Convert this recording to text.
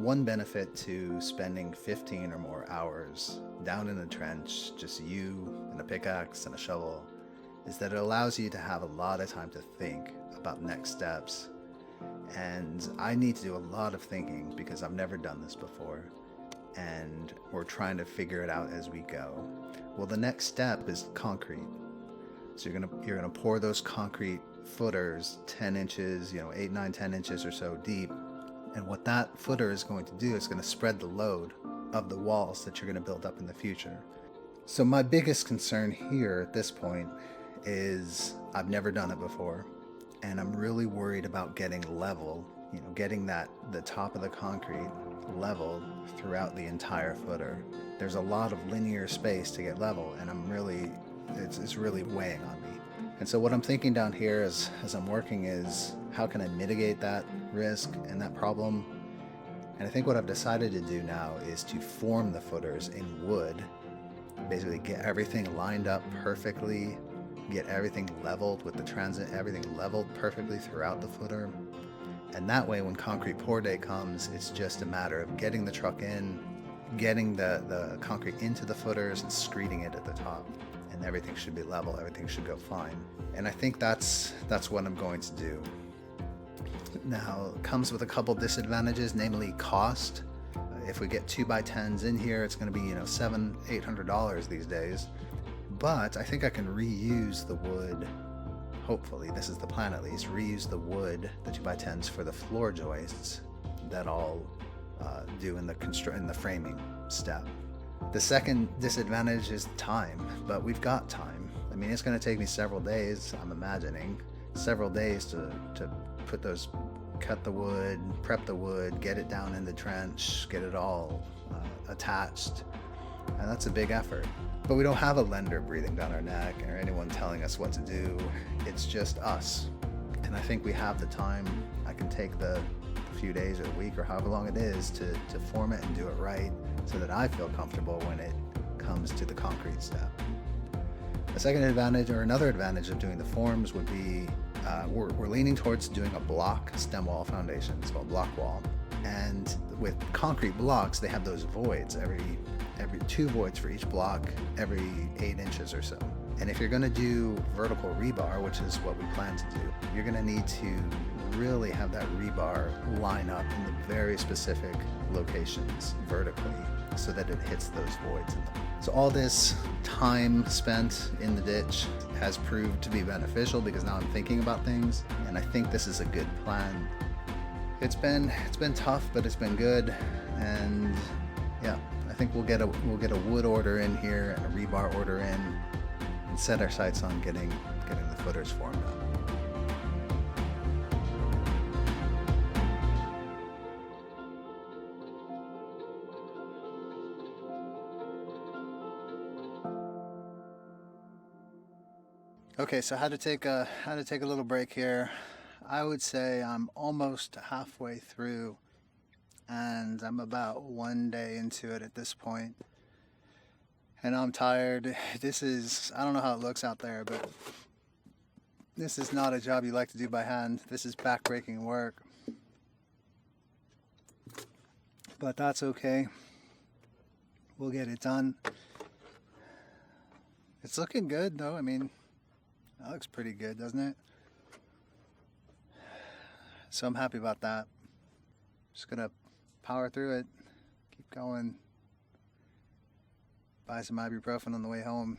one benefit to spending 15 or more hours down in a trench, just you and a pickaxe and a shovel, is that it allows you to have a lot of time to think about next steps. And I need to do a lot of thinking because I've never done this before, and we're trying to figure it out as we go. Well, the next step is concrete. So you're gonna pour those concrete footers 10 inches, 8, 9, 10 inches or so deep. And what that footer is going to do is going to spread the load of the walls that you're going to build up in the future. So my biggest concern here at this point is I've never done it before, and I'm really worried about getting level, getting the top of the concrete leveled throughout the entire footer. There's a lot of linear space to get level, and it's really weighing on me. And so what I'm thinking down here as I'm working is, how can I mitigate that risk and that problem? And I think what I've decided to do now is to form the footers in wood, basically get everything lined up perfectly, get everything leveled with the transit, everything leveled perfectly throughout the footer. And that way, when concrete pour day comes, it's just a matter of getting the truck in, getting the concrete into the footers and screeding it at the top. And everything should be level, everything should go fine. And I think that's what I'm going to do. Now, it comes with a couple disadvantages, namely cost. If we get 2x10s in here, it's going to be $700-800 these days. But I think I can reuse the wood. Hopefully, this is the plan at least. Reuse the wood, the 2x10s, for the floor joists that I'll do in the framing step. The second disadvantage is time, but we've got time. I mean, it's going to take me several days, I'm imagining, several days to cut the wood, prep the wood, get it down in the trench, get it all attached. And that's a big effort. But we don't have a lender breathing down our neck or anyone telling us what to do. It's just us. And I think we have the time. I can take the few days or a week or however long it is to form it and do it right, so that I feel comfortable when it comes to the concrete step. A second advantage, or another advantage of doing the forms, would be we're leaning towards doing a block stem wall foundation. It's called block wall. And with concrete blocks, they have those voids, every 2 voids for each block, every 8 inches or so. And if you're going to do vertical rebar, which is what we plan to do, you're going to need to really have that rebar line up in the very specific locations vertically so that it hits those voids in them. So all this time spent in the ditch has proved to be beneficial because now I'm thinking about things, and I think this is a good plan. It's been tough, but it's been good, and yeah, I think we'll get a wood order in here and a rebar order in, and set our sights on getting the footers formed up. Okay, so how to take a little break here. I would say I'm almost halfway through, and I'm about 1 day into it at this point. And I'm tired. I don't know how it looks out there, but this is not a job you like to do by hand. This is back-breaking work. But that's okay. We'll get it done. It's looking good though. I mean, that looks pretty good, doesn't it? So I'm happy about that. Just gonna power through it, keep going, buy some ibuprofen on the way home.